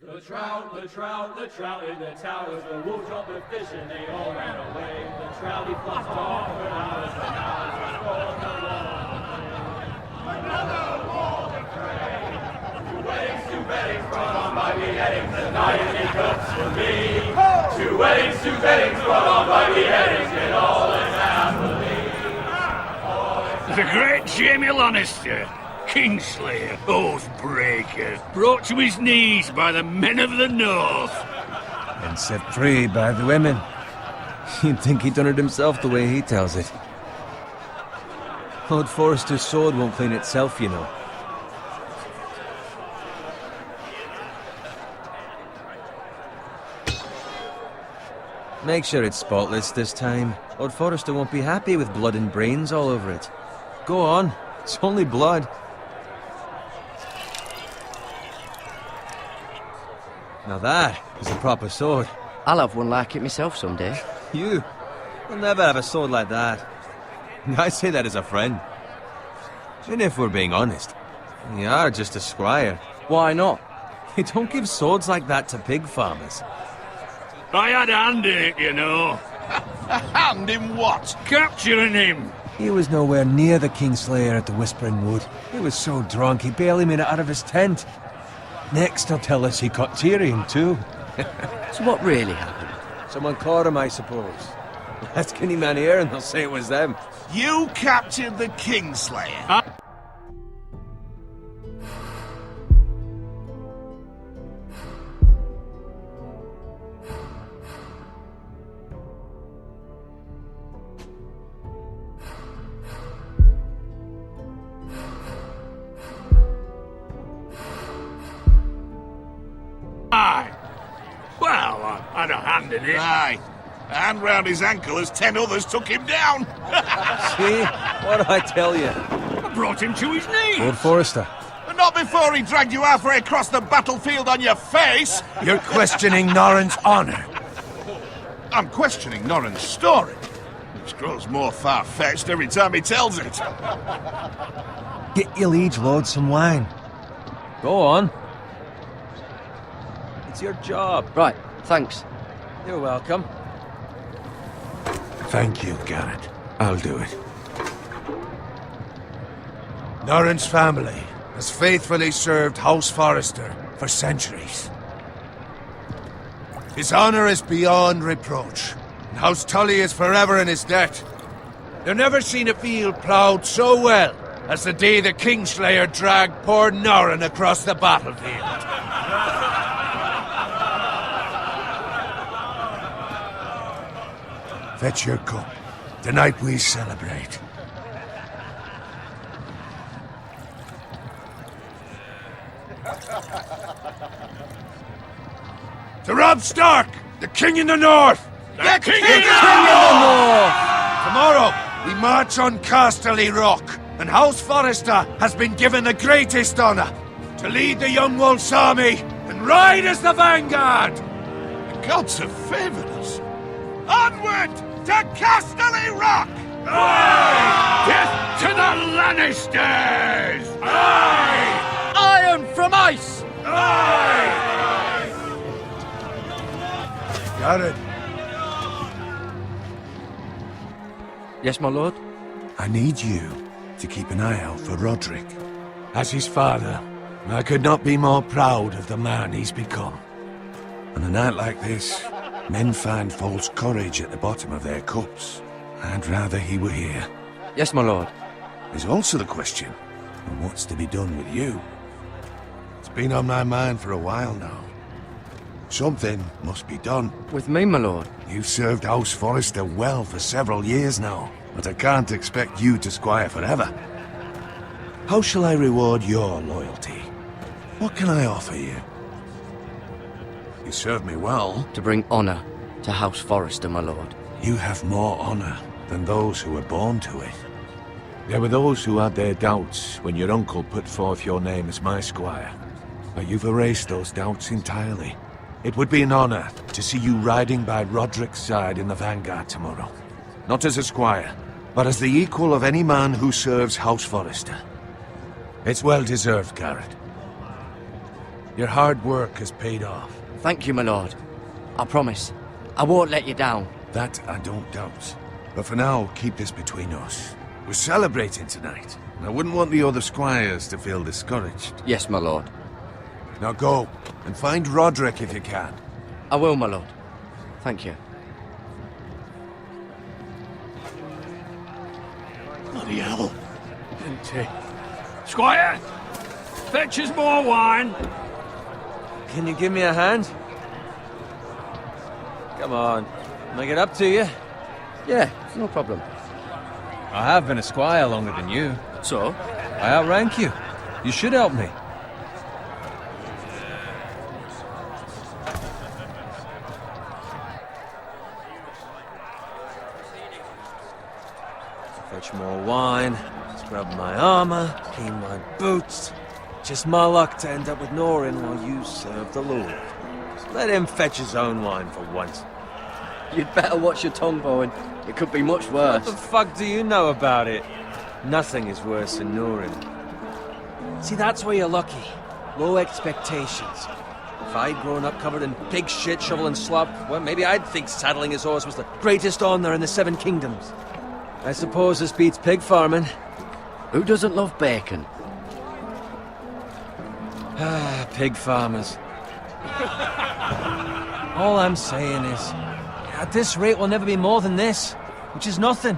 The trout in the towers, the wolves dropped the fish and they all ran away. The trout he flushed off for hours and hours before the another war of prey. Two weddings brought on by beheadings, the night it comes for me. Two weddings brought on by beheadings, and all is happily. The great Jamie Lannister, Kingslayer, Oathbreaker, brought to his knees by the men of the North. And set free by the women. You'd think he'd done it himself the way he tells it. Lord Forrester's sword won't clean itself, you know. Make sure it's spotless this time. Lord Forrester won't be happy with blood and brains all over it. Go on, it's only blood. Now that is a proper sword. I'll have one like it myself someday. You? You'll never have a sword like that. I say that as a friend. And if we're being honest, you are just a squire. Why not? You don't give swords like that to pig farmers. I had a hand in it, you know. A hand in what? Capturing him. He was nowhere near the Kingslayer at the Whispering Wood. He was so drunk he barely made it out of his tent. Next he'll tell us he caught Tyrion too. So what really happened? Someone caught him, I suppose. Ask any man here and they'll say it was them. You captured the Kingslayer. Aye. Well, I had a hand in it. Aye. A hand round his ankle as 10 others took him down. See? What did I tell you? I brought him to his knees. Lord Forrester. But not before he dragged you halfway across the battlefield on your face. You're questioning Norrin's honor. I'm questioning Norrin's story, which grows more far-fetched every time he tells it. Get your liege lord some wine. Go on. It's your job. Right, thanks. You're welcome. Thank you, Garrett. I'll do it. Norrin's family has faithfully served House Forrester for centuries. His honor is beyond reproach, and House Tully is forever in his debt. They've never seen a field ploughed so well as the day the Kingslayer dragged poor Norrin across the battlefield. Fetch your cup. Tonight we celebrate. To Robb Stark, the King in the North! The King in in the North! Tomorrow, we march on Casterly Rock, and House Forrester has been given the greatest honor to lead the Young Wolf's army and ride as the vanguard! The gods have favored us. Onward to Casterly Rock! Aye! Death to the Lannisters! Aye! Iron from ice! Aye! Garrett, Yes, my lord? I need you to keep an eye out for Roderick. As his father, I could not be more proud of the man he's become. On a night like this, men find false courage at the bottom of their cups. I'd rather he were here. Yes, my lord. There's also the question of what's to be done with you. It's been on my mind for a while now. Something must be done. With me, my lord? You've served House Forrester well for several years now, but I can't expect you to squire forever. How shall I reward your loyalty? What can I offer you? You served me well. To bring honor to House Forrester, my lord. You have more honor than those who were born to it. There were those who had their doubts when your uncle put forth your name as my squire. But you've erased those doubts entirely. It would be an honor to see you riding by Roderick's side in the vanguard tomorrow. Not as a squire, but as the equal of any man who serves House Forrester. It's well deserved, Garrett. Your hard work has paid off. Thank you, my lord. I promise. I won't let you down. That I don't doubt. But for now, keep this between us. We're celebrating tonight, and I wouldn't want the other squires to feel discouraged. Yes, my lord. Now go, and find Roderick if you can. I will, my lord. Thank you. Bloody hell. Empty. Squire! Fetch us more wine! Can you give me a hand? Come on. Make it up to you. Yeah, no problem. I have been a squire longer than you. So? I outrank you. You should help me. Fetch more wine, scrub my armor, clean my boots. Just my luck to end up with Norin while you serve the Lord. Let him fetch his own wine for once. You'd better watch your tongue, Bowen. It could be much What worse. the fuck do you know about it? Nothing is worse than Norin. See, that's where you're lucky. Low expectations. If I'd grown up covered in pig shit, shovel and slop, well, maybe I'd think saddling his horse was the greatest honor in the Seven Kingdoms. I suppose this beats pig farming. Who doesn't love bacon? Ah, pig farmers. All I'm saying is, at this rate we'll never be more than this, which is nothing.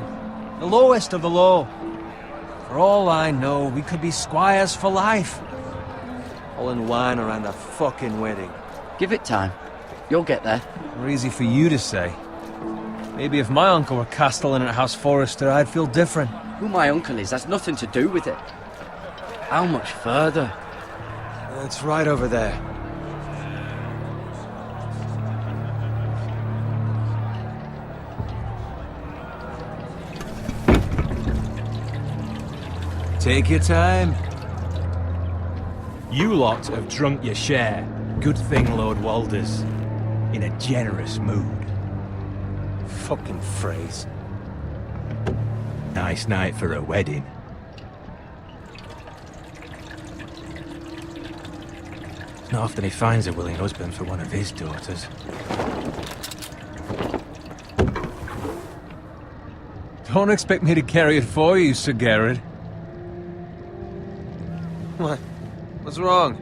The lowest of the low. For all I know, we could be squires for life. Pulling wine around a fucking wedding. Give it time. You'll get there. More easy for you to say. Maybe if my uncle were castellan at House Forrester, I'd feel different. Who my uncle is has nothing to do with it. How much further? It's right over there. Take your time. You lot have drunk your share. Good thing Lord Walder's in a generous mood. Fucking phrase. Nice night for a wedding. It's not often he finds a willing husband for one of his daughters. Don't expect me to carry it for you, Sir Garrett. What? What's wrong?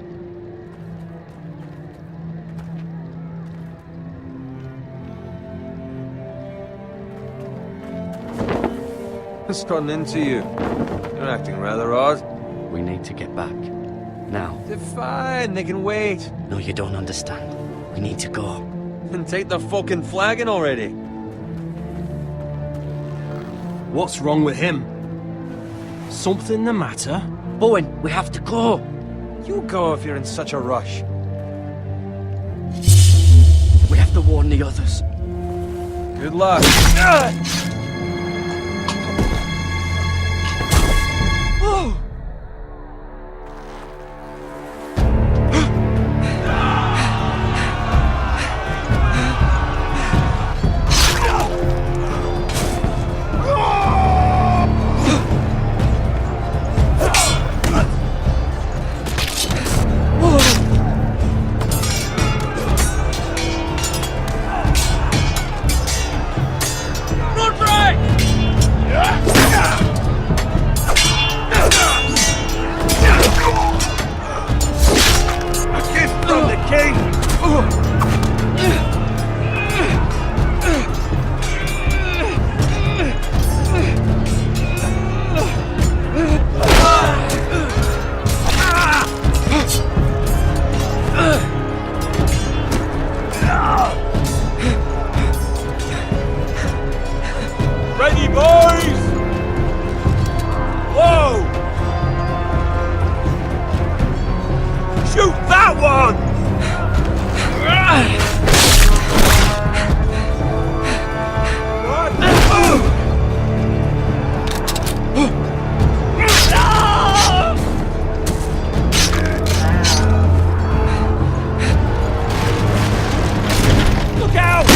What's gotten into you? You're acting rather odd. We need to get back. Now. They're fine, they can wait. No, you don't understand. We need to go. And take the fucking flagon already. What's wrong with him? Something the matter? Bowen, we have to go. You go if you're in such a rush. We have to warn the others. Good luck. Ready, boys! Whoa! Shoot that one! Look out!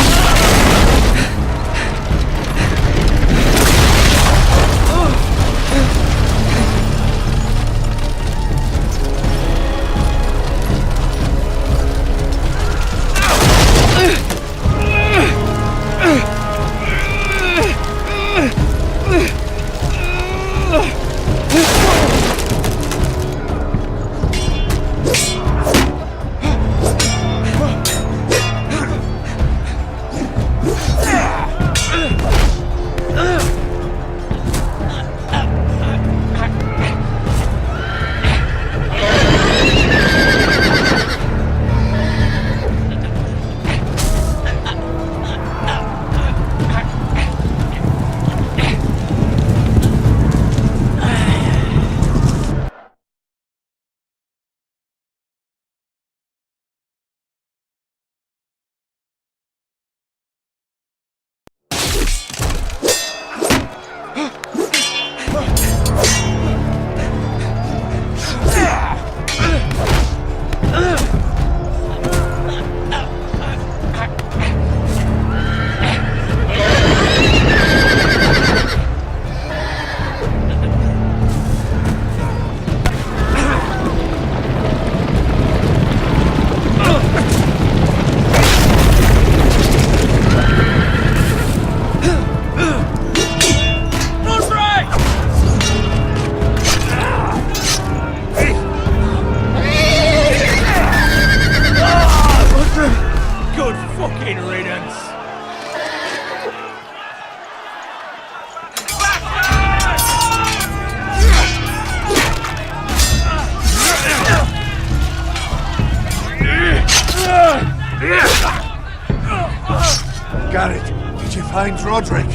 Garrett, did you find Roderick?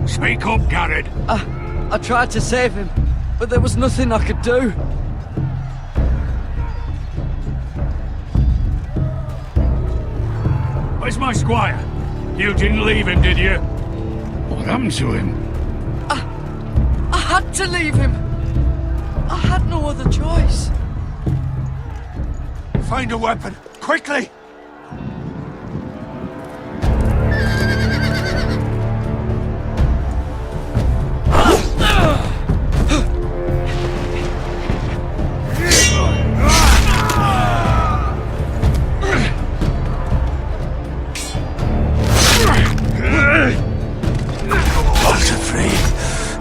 Speak up, Garrett. I tried to save him, but there was nothing I could do. Where's my squire? You didn't leave him, did you? What happened to him? I had to leave him. I had no other choice. Find a weapon, quickly!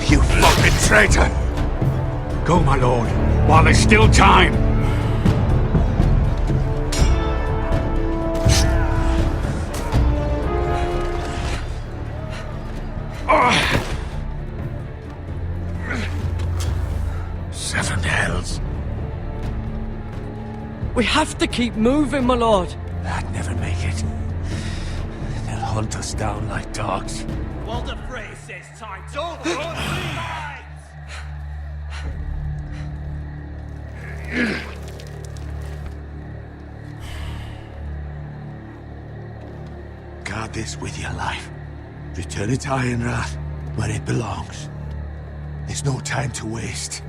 You fucking traitor! Go, my lord, while there's still time. Seven hells. We have to keep moving, my lord. I'd never make it. They'll hunt us down like dogs. Walder Frey says time. Don't run, Guard this with your life. Return it to Ironrath, where it belongs. There's no time to waste.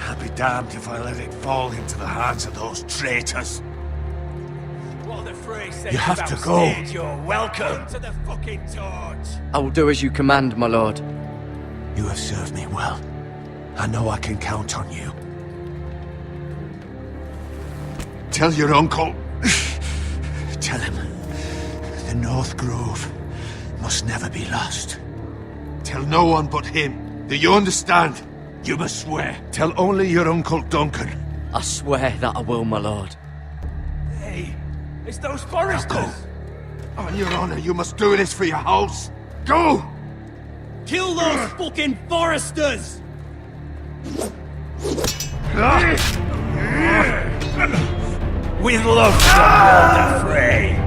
I'll be damned if I let it fall into the hands of those traitors. Walder Frey says You have to go. You're welcome to the fucking torch. I will do as you command, my lord. You have served me well. I know I can count on you. Tell your uncle. Tell him. The North Grove must never be lost. Tell no one but him. Do you understand? You must swear. Tell only your Uncle Duncan. I swear that I will, my lord. Hey, it's those foresters. Go. On your honor, you must do this for your house. Go! Kill those fucking foresters! With love from Walder Frey.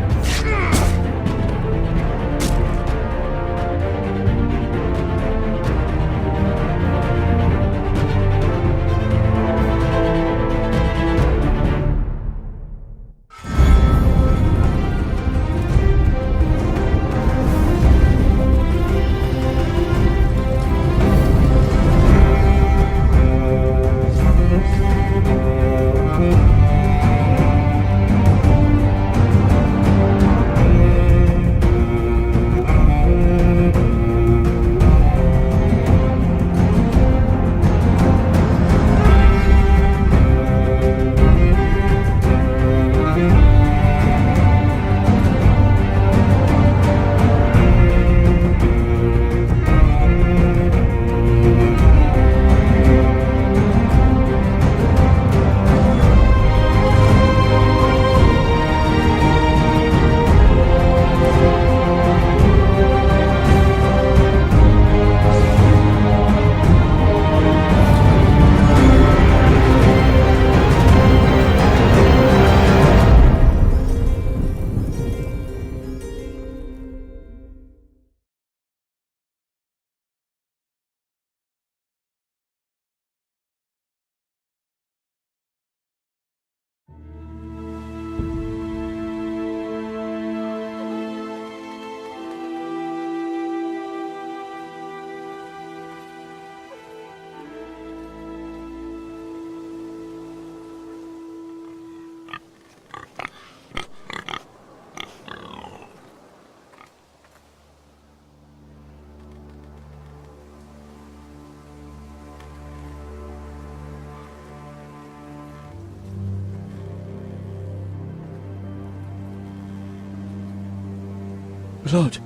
Lord.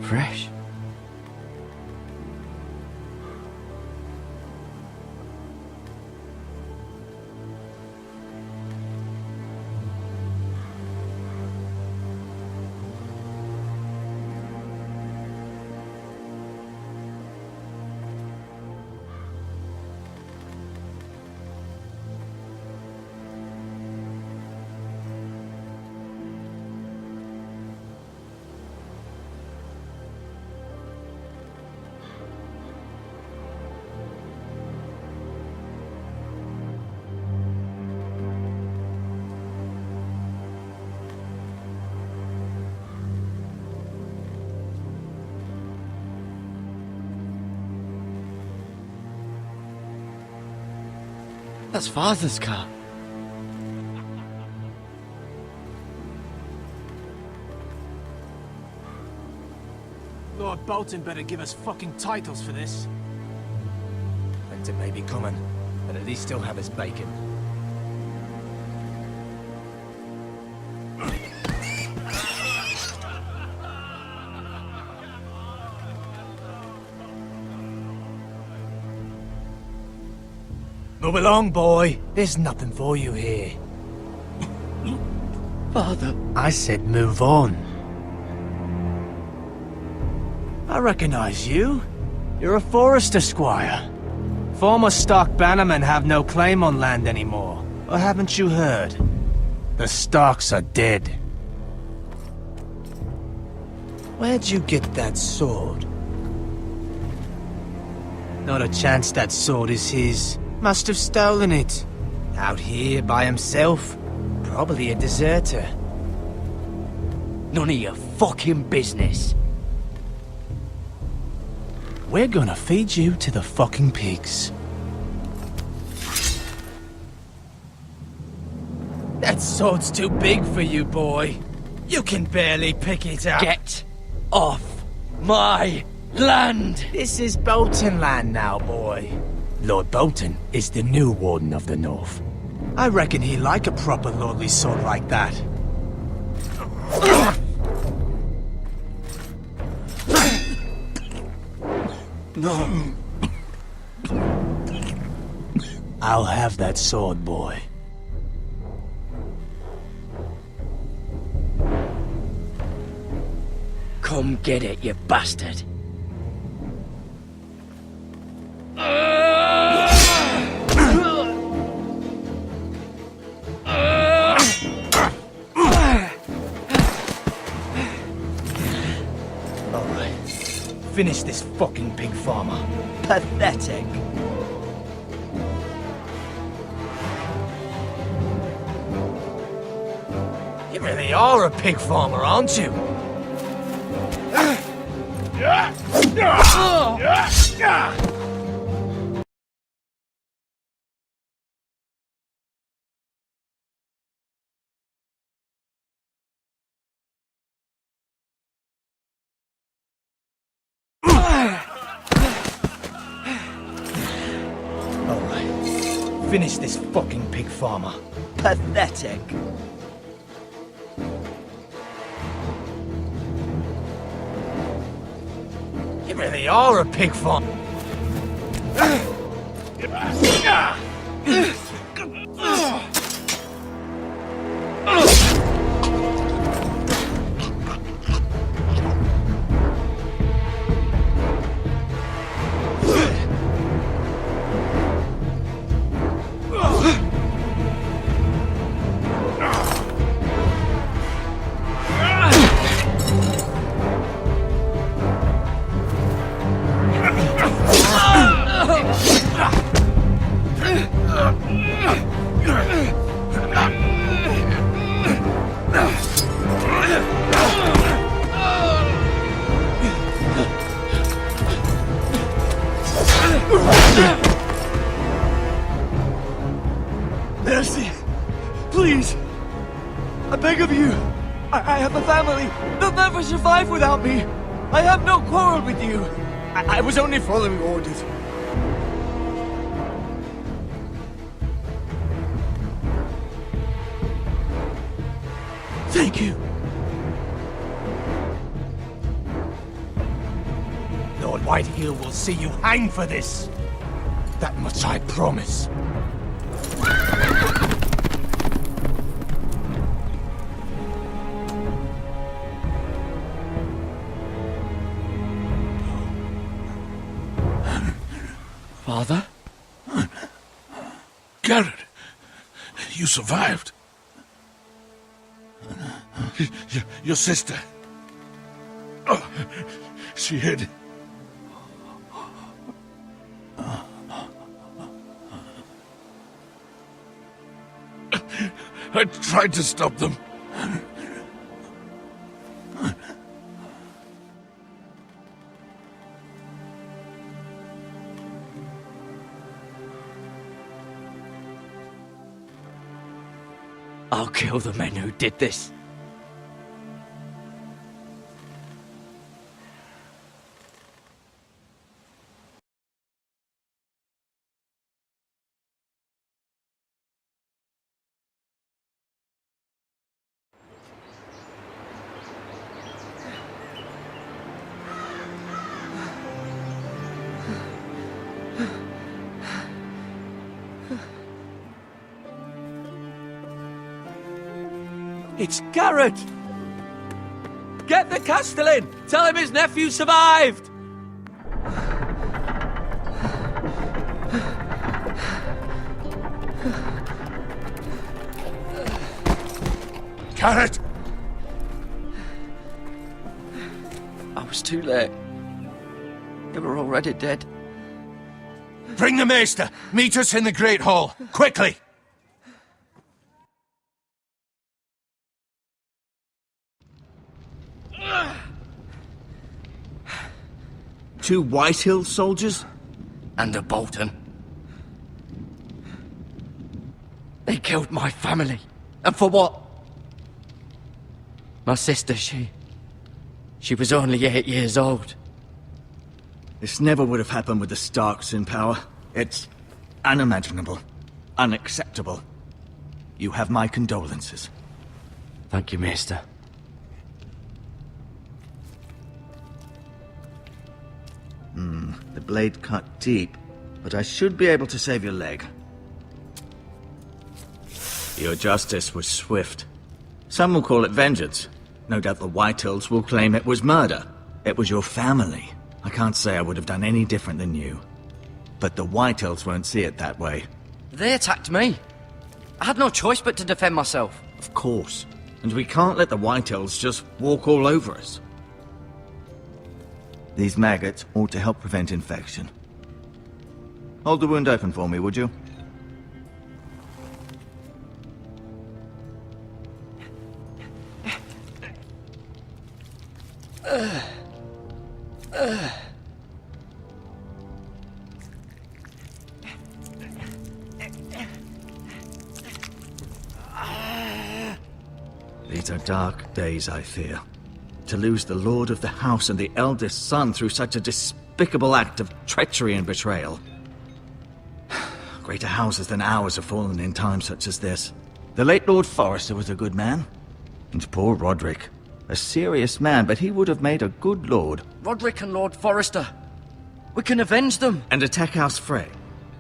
Fresh. That's Father's car. Lord Bolton better give us fucking titles for this. Winter may be coming, but at least he'll have his bacon. Move along, boy. There's nothing for you here. Father. I said move on. I recognize you. You're a Forester squire. Former Stark bannermen have no claim on land anymore. Or haven't you heard? The Starks are dead. Where'd you get that sword? Not a chance that sword is his. Must have stolen it. Out here by himself. Probably a deserter. None of your fucking business. We're gonna feed you to the fucking pigs. That sword's too big for you, boy. You can barely pick it up. Get off my land! This is Bolton land now, boy. Lord Bolton is the new Warden of the North. I reckon he like a proper lordly sword like that. No. I'll have that sword, boy. Come get it, you bastard. Finish this fucking pig farmer. Pathetic. You really are a pig farmer, aren't you? Alright. Finish this fucking pig farmer. Pathetic. You really are a pig farmer. Mercy! Please! I beg of you! I have a family! They'll never survive without me! I have no quarrel with you! I was only following orders. Thank you! Lord Whitehill will see you hang for this. That much I promise. Father? Garrett, you survived. Your sister. Oh, she hid. I tried to stop them. I'll kill the men who did this. It's Garrett! Get the Castellan! Tell him his nephew survived! Garrett! I was too late. They were already dead. Bring the Maester! Meet us in the Great Hall! Quickly! Two Whitehill soldiers? And a Bolton. They killed my family. And for what? My sister, she was only 8 years old. This never would have happened with the Starks in power. It's unimaginable. Unacceptable. You have my condolences. Thank you, Maester. The blade cut deep, but I should be able to save your leg. Your justice was swift. Some will call it vengeance. No doubt the Whitehills will claim it was murder. It was your family. I can't say I would have done any different than you. But the Whitehills won't see it that way. They attacked me. I had no choice but to defend myself. Of course. And we can't let the Whitehills just walk all over us. These maggots ought to help prevent infection. Hold the wound open for me, would you? These are dark days, I fear. To lose the lord of the house and the eldest son through such a despicable act of treachery and betrayal. Greater houses than ours have fallen in times such as this. The late Lord Forrester was a good man. And poor Roderick. A serious man, but he would have made a good lord. Roderick and Lord Forrester. We can avenge them. And attack House Frey.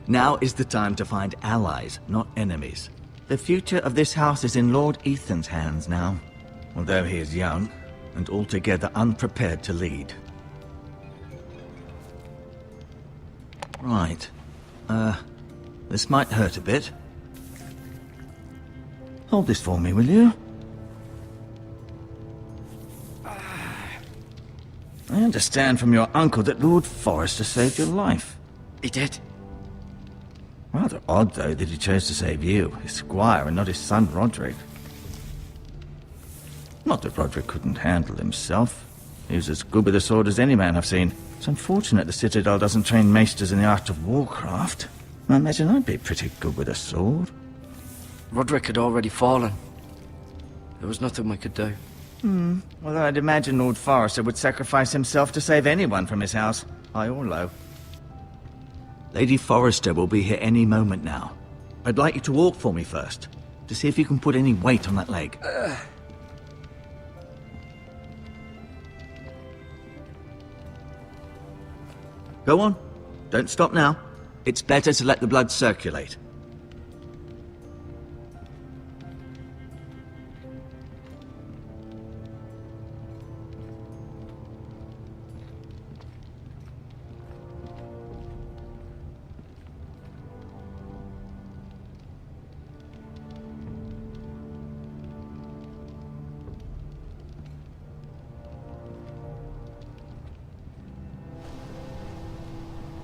Now is the time to find allies, not enemies. The future of this house is in Lord Ethan's hands now. Although he is young, and altogether unprepared to lead. Right. This might hurt a bit. Hold this for me, will you? I understand from your uncle that Lord Forrester saved your life. He did. Rather odd, though, that he chose to save you, his squire, and not his son Roderick. Not that Roderick couldn't handle himself. He was as good with a sword as any man I've seen. It's unfortunate the Citadel doesn't train maesters in the art of warcraft. I imagine I'd be pretty good with a sword. Roderick had already fallen. There was nothing we could do. Well, I'd imagine Lord Forrester would sacrifice himself to save anyone from his house, high or low. Lady Forrester will be here any moment now. I'd like you to walk for me first, to see if you can put any weight on that leg. Go on. Don't stop now. It's better to let the blood circulate.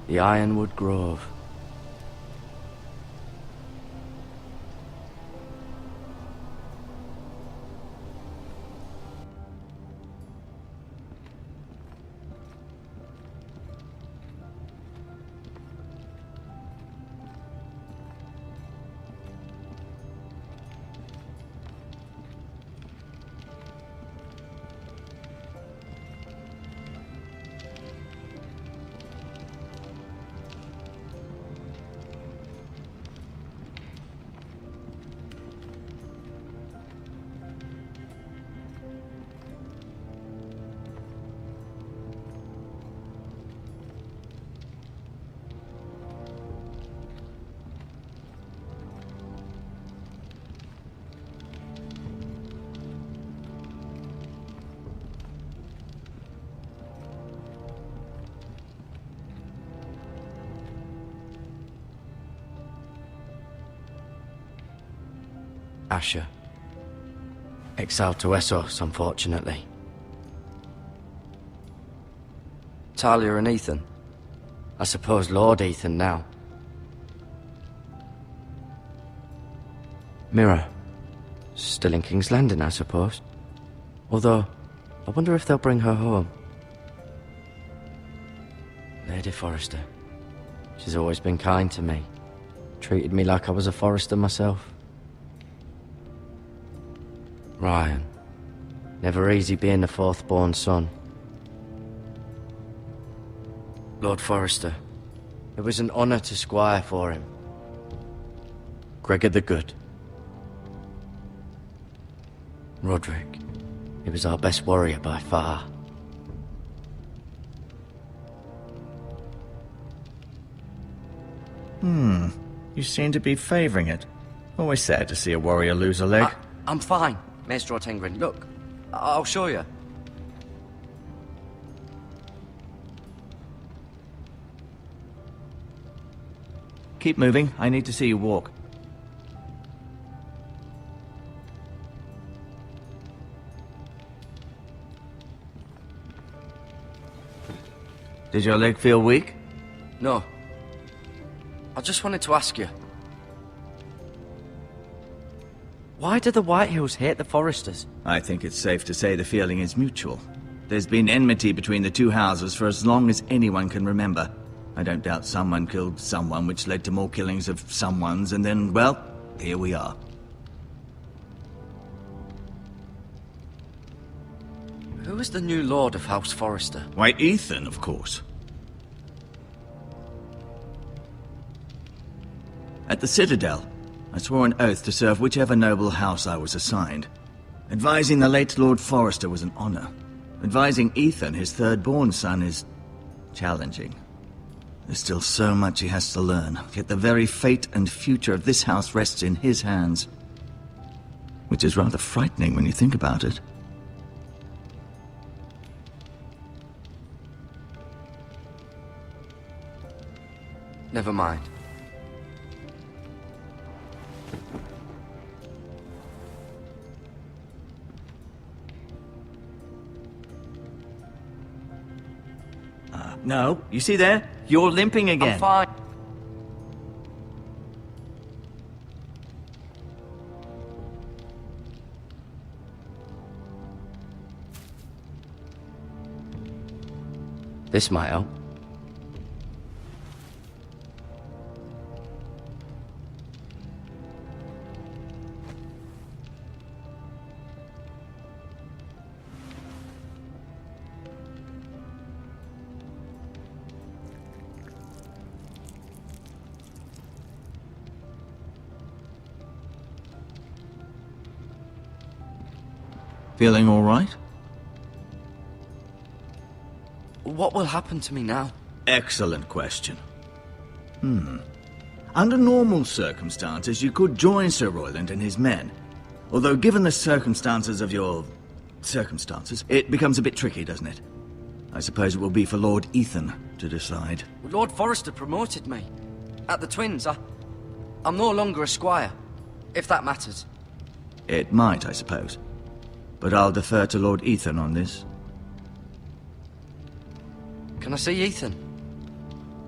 The Ironwood Grove. Asher. Exiled to Essos, unfortunately. Talia and Ethan. I suppose Lord Ethan now. Mira. Still in King's Landing, I suppose. Although, I wonder if they'll bring her home. Lady Forrester. She's always been kind to me. Treated me like I was a Forrester myself. Ryan. Never easy being the fourth-born son. Lord Forrester. It was an honor to squire for him. Gregor the Good. Roderick. He was our best warrior by far. You seem to be favouring it. Always sad to see a warrior lose a leg. I'm fine, Maester Ortengrin. Look, I'll show you. Keep moving. I need to see you walk. Did your leg feel weak? No. I just wanted to ask you. Why do the Whitehills hate the Forresters? I think it's safe to say the feeling is mutual. There's been enmity between the two houses for as long as anyone can remember. I don't doubt someone killed someone, which led to more killings of someones, and then, well, here we are. Who is the new Lord of House Forrester? Why, Ethan, of course. At the Citadel, I swore an oath to serve whichever noble house I was assigned. Advising the late Lord Forrester was an honor. Advising Ethan, his third-born son, is challenging. There's still so much he has to learn, yet the very fate and future of this house rests in his hands. Which is rather frightening when you think about it. Never mind. No, you see there? You're limping again. I'm fine. This might help. Feeling all right? What will happen to me now? Excellent question. Under normal circumstances, you could join Sir Royland and his men. Although, given the circumstances of your... circumstances, it becomes a bit tricky, doesn't it? I suppose it will be for Lord Ethan to decide. Lord Forrester promoted me. At the Twins, I'm no longer a squire, if that matters. It might, I suppose. But I'll defer to Lord Ethan on this. Can I see Ethan?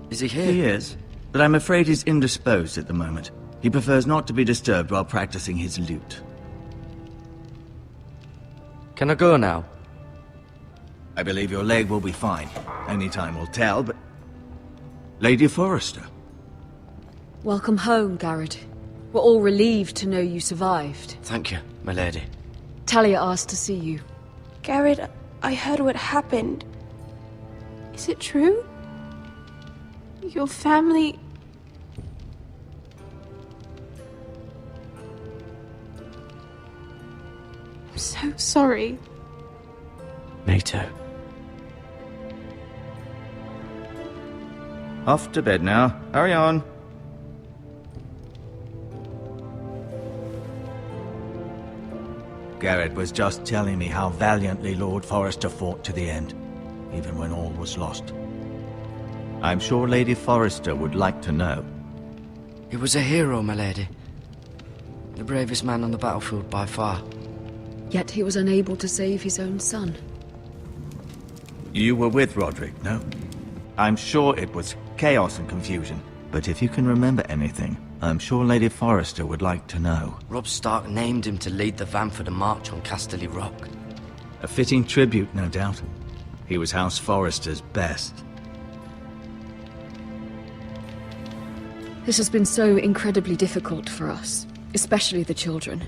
Is he here? He is, but I'm afraid he's indisposed at the moment. He prefers not to be disturbed while practicing his lute. Can I go now? I believe your leg will be fine. Only time will tell, but... Lady Forrester. Welcome home, Garrett. We're all relieved to know you survived. Thank you, my lady. Talia asked to see you. Garrett, I heard what happened. Is it true? Your family... I'm so sorry. Me too. Off to bed now. Hurry on. Garrett was just telling me how valiantly Lord Forrester fought to the end, even when all was lost. I'm sure Lady Forrester would like to know. He was a hero, my lady. The bravest man on the battlefield by far. Yet he was unable to save his own son. You were with Roderick, no? I'm sure it was chaos and confusion. But if you can remember anything, I'm sure Lady Forrester would like to know. Robb Stark named him to lead the van for the march on Casterly Rock. A fitting tribute, no doubt. He was House Forrester's best. This has been so incredibly difficult for us, especially the children.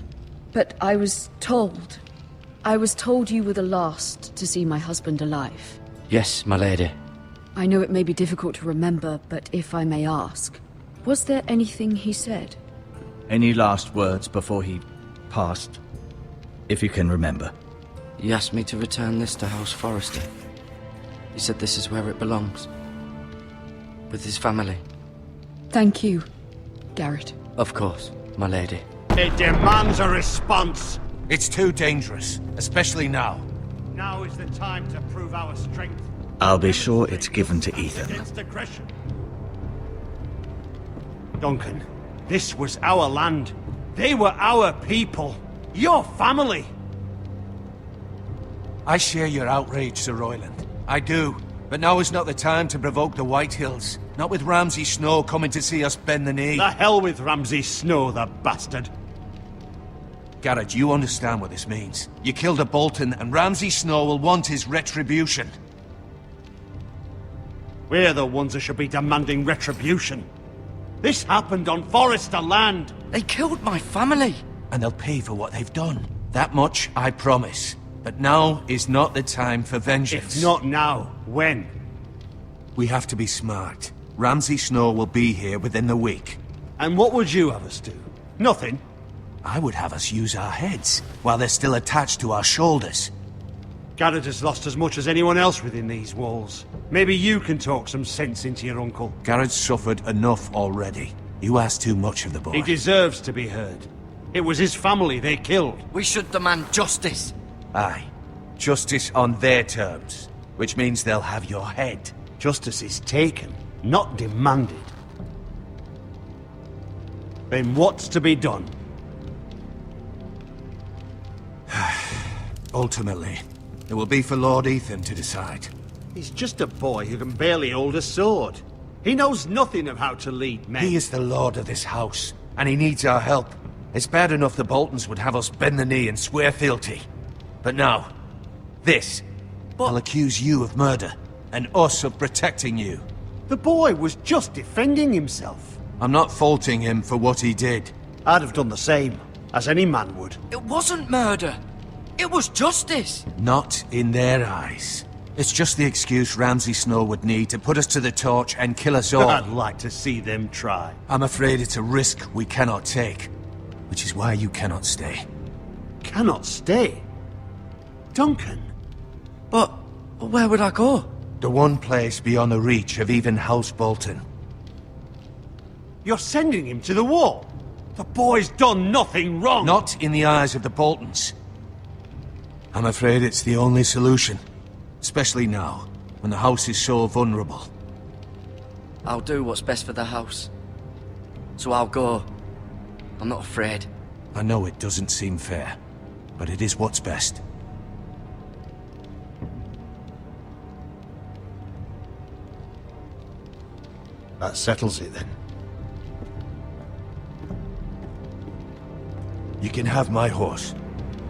But I was told you were the last to see my husband alive. Yes, my lady. I know it may be difficult to remember, but if I may ask, was there anything he said? Any last words before he passed? If you can remember. He asked me to return this to House Forrester. He said this is where it belongs. With his family. Thank you, Garrett. Of course, my lady. It demands a response. It's too dangerous, especially now. Now is the time to prove our strength. I'll be sure it's given to Ethan. Against aggression. Duncan, this was our land. They were our people. Your family. I share your outrage, Sir Royland. I do. But now is not the time to provoke the White Hills. Not with Ramsay Snow coming to see us bend the knee. The hell with Ramsay Snow, the bastard. Garrett, you understand what this means. You killed a Bolton, and Ramsay Snow will want his retribution. We're the ones who should be demanding retribution. This happened on Forrester land. They killed my family. And they'll pay for what they've done. That much, I promise. But now is not the time for vengeance. If not now, when? We have to be smart. Ramsay Snow will be here within the week. And what would you have us do? Nothing? I would have us use our heads, while they're still attached to our shoulders. Garrett has lost as much as anyone else within these walls. Maybe you can talk some sense into your uncle. Garrett's suffered enough already. You ask too much of the boy. He deserves to be heard. It was his family they killed. We should demand justice. Aye. Justice on their terms. Which means they'll have your head. Justice is taken, not demanded. Then what's to be done? Ultimately, it will be for Lord Ethan to decide. He's just a boy who can barely hold a sword. He knows nothing of how to lead men. He is the lord of this house, and he needs our help. It's bad enough the Boltons would have us bend the knee and swear fealty. But now, this. I'll accuse you of murder, and us of protecting you. The boy was just defending himself. I'm not faulting him for what he did. I'd have done the same, as any man would. It wasn't murder. It was justice. Not in their eyes. It's just the excuse Ramsay Snow would need to put us to the torch and kill us all. I'd like to see them try. I'm afraid it's a risk we cannot take. Which is why you cannot stay. Cannot stay? Duncan? But where would I go? The one place beyond the reach of even House Bolton. You're sending him to the wall? The boy's done nothing wrong! Not in the eyes of the Boltons. I'm afraid it's the only solution. Especially now, when the house is so vulnerable. I'll do what's best for the house. So I'll go. I'm not afraid. I know it doesn't seem fair, but it is what's best. That settles it then. You can have my horse,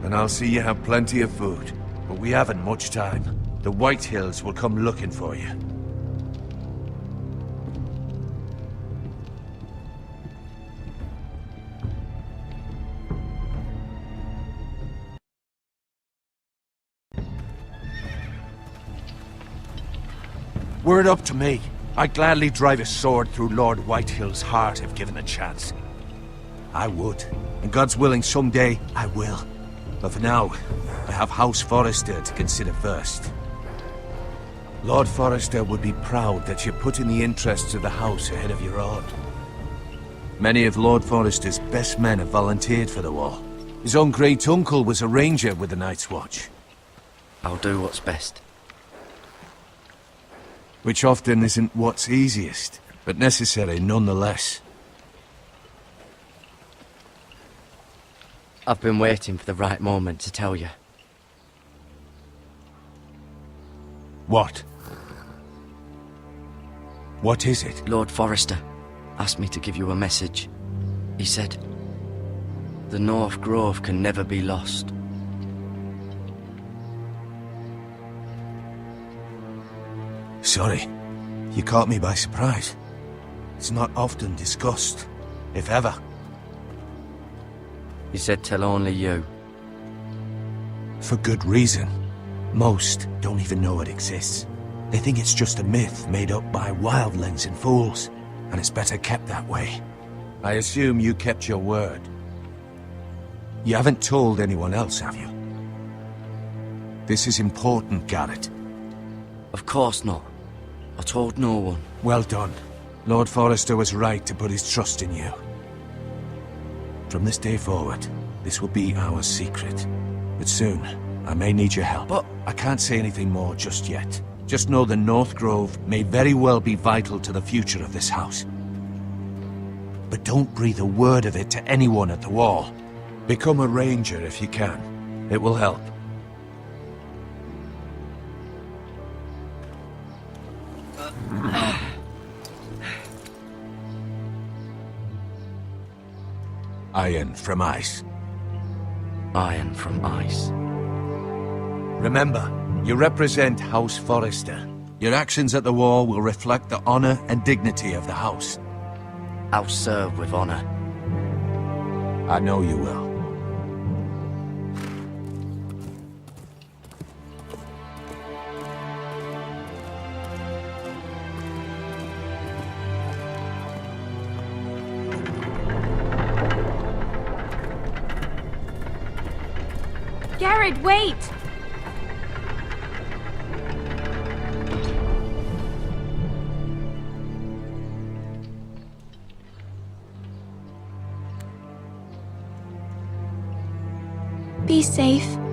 and I'll see you have plenty of food. But we haven't much time. The White Hills will come looking for you. Were it up to me, I'd gladly drive a sword through Lord Whitehill's heart if given a chance. I would. And God's willing, someday I will. But for now, I have House Forrester to consider first. Lord Forrester would be proud that you're putting the interests of the house ahead of your own. Many of Lord Forrester's best men have volunteered for the war. His own great-uncle was a ranger with the Night's Watch. I'll do what's best. Which often isn't what's easiest, but necessary nonetheless. I've been waiting for the right moment to tell you. What? What is it? Lord Forrester asked me to give you a message. He said, the North Grove can never be lost. Sorry. You caught me by surprise. It's not often discussed, if ever. He said tell only you. For good reason. Most don't even know it exists. They think it's just a myth made up by wildlings and fools, and it's better kept that way. I assume you kept your word. You haven't told anyone else, have you? This is important, Garrett. Of course not. I told no one. Well done. Lord Forrester was right to put his trust in you. From this day forward, this will be our secret. But soon, I may need your help. But I can't say anything more just yet. Just know the North Grove may very well be vital to the future of this house. But don't breathe a word of it to anyone at the Wall. Become a ranger if you can. It will help. Iron from ice. Iron from ice. Remember, you represent House Forrester. Your actions at the war will reflect the honor and dignity of the house. I'll serve with honor. I know you will. Garrett, wait! Be safe.